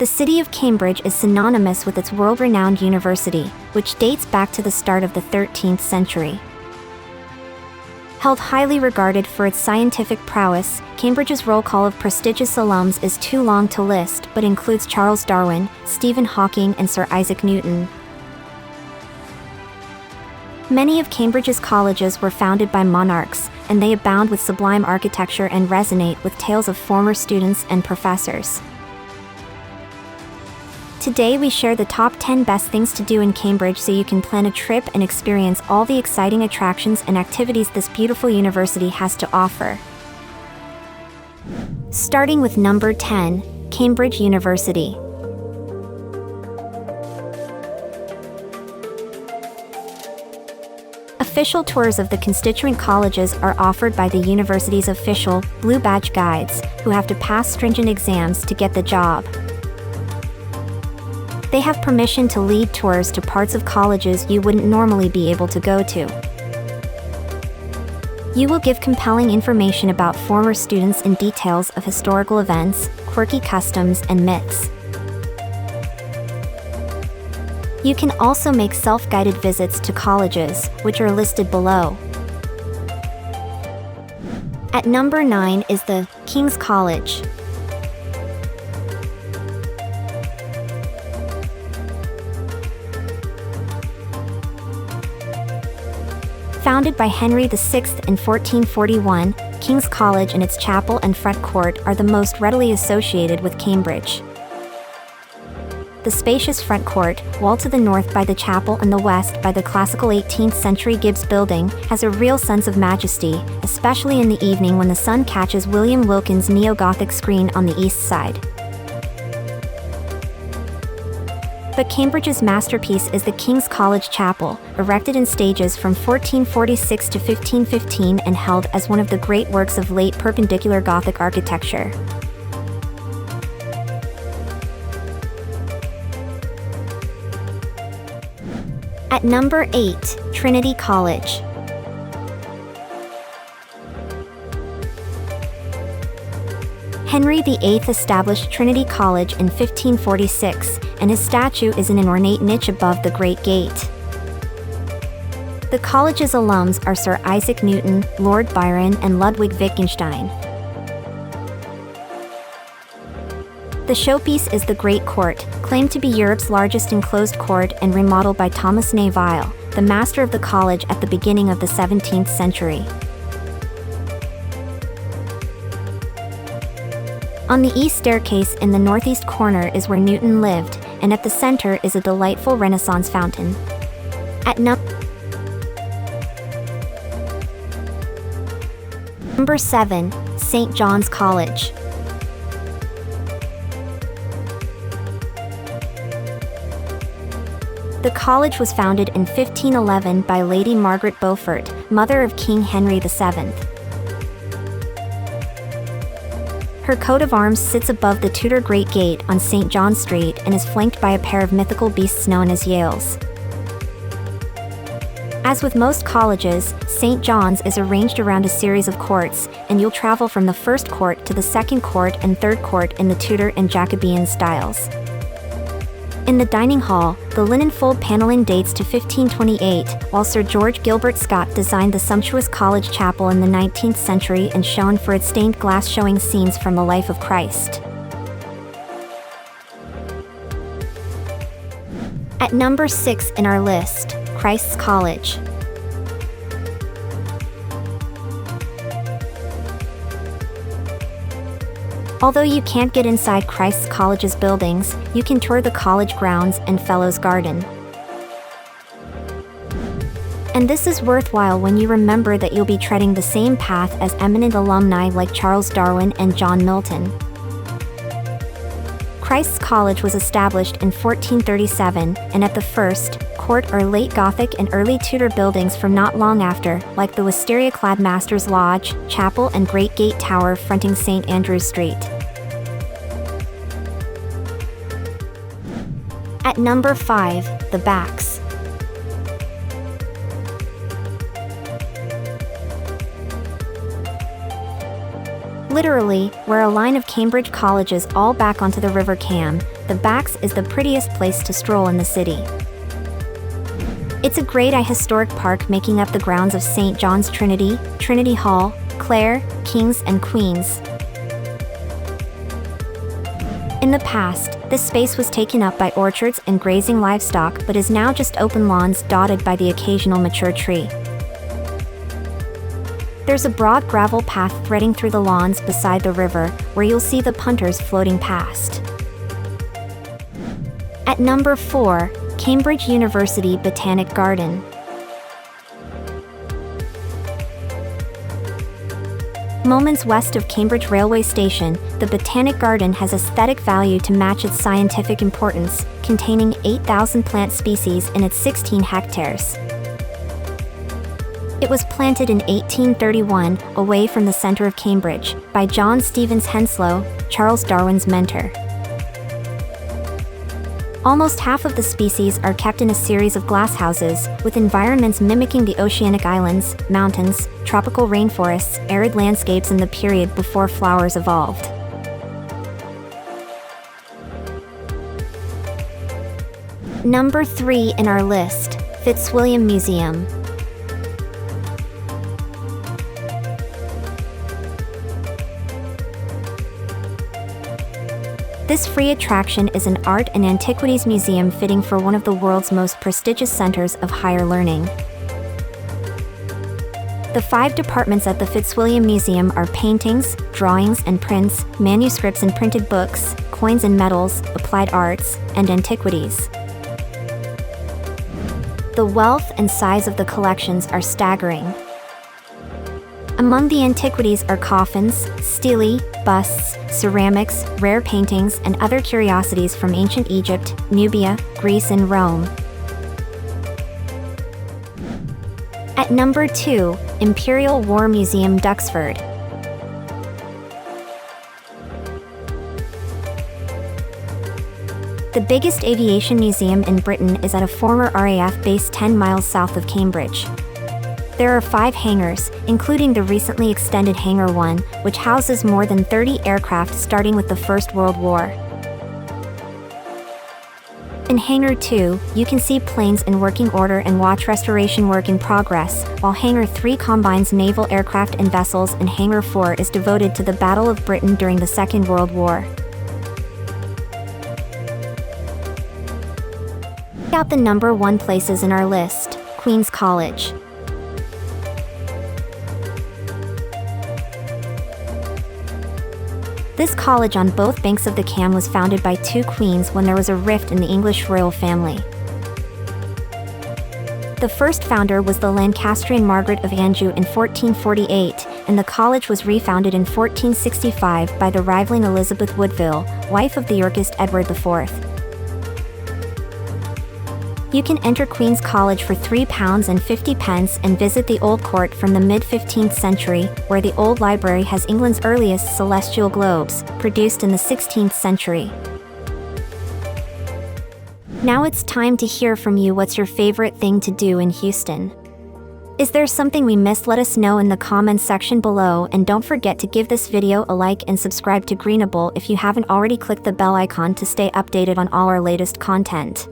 city of Cambridge is synonymous with its world-renowned university, which dates back to the start of the 13th century. Held highly regarded for its scientific prowess, Cambridge's roll call of prestigious alums is too long to list but includes Charles Darwin, Stephen Hawking, and Sir Isaac Newton. Many of Cambridge's colleges were founded by monarchs, and they abound with sublime architecture and resonate with tales of former students and professors. Today we share the top 10 best things to do in Cambridge so you can plan a trip and experience all the exciting attractions and activities this beautiful university has to offer. Starting with number 10, Cambridge University. Official tours of the constituent colleges are offered by the university's official, Blue Badge guides, who have to pass stringent exams to get the job. They have permission to lead tours to parts of colleges you wouldn't normally be able to go to. You will give compelling information about former students and details of historical events, quirky customs, and myths. You can also make self-guided visits to colleges, which are listed below. At number 9 is the King's College. Founded by Henry VI in 1441, King's College and its chapel and front court are the most readily associated with Cambridge. The spacious front court, walled to the north by the chapel and the west by the classical 18th century Gibbs building, has a real sense of majesty, especially in the evening when the sun catches William Wilkins' neo-Gothic screen on the east side. But Cambridge's masterpiece is the King's College Chapel, erected in stages from 1446 to 1515 and held as one of the great works of late Perpendicular Gothic architecture. At number 8, Trinity College. Henry VIII established Trinity College in 1546, and his statue is in an ornate niche above the Great Gate. The college's alums are Sir Isaac Newton, Lord Byron, and Ludwig Wittgenstein. The showpiece is the Great Court, claimed to be Europe's largest enclosed court and remodeled by Thomas Neville, the master of the college at the beginning of the 17th century. On the east staircase in the northeast corner is where Newton lived, and at the center is a delightful Renaissance fountain. At number 7, St. John's College. The college was founded in 1511 by Lady Margaret Beaufort, mother of King Henry VII. Her coat of arms sits above the Tudor Great Gate on St. John Street and is flanked by a pair of mythical beasts known as Yales. As with most colleges, St. John's is arranged around a series of courts, and you'll travel from the first court to the second court and third court in the Tudor and Jacobean styles. In the dining hall, the linen fold paneling dates to 1528, while Sir George Gilbert Scott designed the sumptuous college chapel in the 19th century and shown for its stained glass showing scenes from the life of Christ. At number 6 in our list, Christ's College. Although you can't get inside Christ's College's buildings, you can tour the college grounds and Fellows Garden. And this is worthwhile when you remember that you'll be treading the same path as eminent alumni like Charles Darwin and John Milton. Christ's College was established in 1437, and at the first, court are late Gothic and early Tudor buildings from not long after, like the wisteria-clad Master's Lodge, Chapel and Great Gate Tower fronting St. Andrew's Street. At number 5, the Backs. Literally, where a line of Cambridge colleges all back onto the River Cam, the Backs is the prettiest place to stroll in the city. It's a grade I historic park making up the grounds of St. John's Trinity, Trinity Hall, Clare, Kings and Queens. In the past, this space was taken up by orchards and grazing livestock but is now just open lawns dotted by the occasional mature tree. There's a broad gravel path threading through the lawns beside the river, where you'll see the punters floating past. At number 4, Cambridge University Botanic Garden. Moments west of Cambridge Railway Station, the Botanic Garden has aesthetic value to match its scientific importance, containing 8,000 plant species in its 16 hectares. It was planted in 1831, away from the center of Cambridge, by John Stevens Henslow, Charles Darwin's mentor. Almost half of the species are kept in a series of glasshouses, with environments mimicking the oceanic islands, mountains, tropical rainforests, arid landscapes in the period before flowers evolved. Number 3 in our list, Fitzwilliam Museum. This free attraction is an art and antiquities museum fitting for one of the world's most prestigious centers of higher learning. The 5 departments at the Fitzwilliam Museum are paintings, drawings and prints, manuscripts and printed books, coins and medals, applied arts, and antiquities. The wealth and size of the collections are staggering. Among the antiquities are coffins, stelae, busts, ceramics, rare paintings, and other curiosities from ancient Egypt, Nubia, Greece, and Rome. At number 2, Imperial War Museum, Duxford. The biggest aviation museum in Britain is at a former RAF base 10 miles south of Cambridge. There are 5 hangars, including the recently extended Hangar 1, which houses more than 30 aircraft starting with the First World War. In Hangar 2, you can see planes in working order and watch restoration work in progress, while Hangar 3 combines naval aircraft and vessels, and Hangar 4 is devoted to the Battle of Britain during the Second World War. Check out the number 1 places in our list, Queen's College. This college on both banks of the Cam was founded by 2 queens when there was a rift in the English royal family. The first founder was the Lancastrian Margaret of Anjou in 1448, and the college was refounded in 1465 by the rivaling Elizabeth Woodville, wife of the Yorkist Edward IV. You can enter Queen's College for £3.50 and visit the Old Court from the mid-15th century, where the Old Library has England's earliest celestial globes, produced in the 16th century. Now it's time to hear from you. What's your favorite thing to do in Houston? Is there something we missed? Let us know in the comments section below, and don't forget to give this video a like and subscribe to Greenable if you haven't already. Click the bell icon to stay updated on all our latest content.